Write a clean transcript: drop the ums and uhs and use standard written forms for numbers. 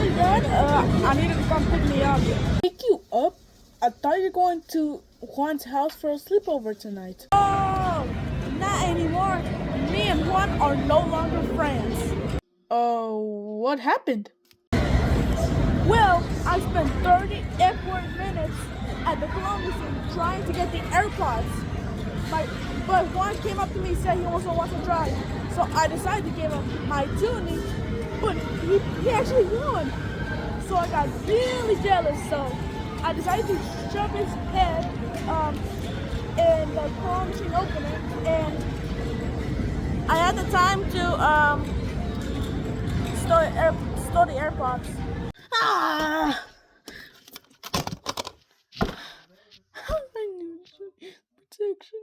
Hey Dad, I need you to come pick me up. Pick you up? I thought you were going to Juan's house for a sleepover tonight. Oh, not anymore. Me and Juan are no longer friends. Oh, what happened? Well, I spent 30 awkward minutes at the Columbus trying to get the AirPods. But Juan came up to me and said he also wants to drive. So I decided to give him my tuning, but he actually won. So I got really jealous. So I decided to shove his head in the claw machine opener, and I had the time to store the AirPods. Ah! I need protection.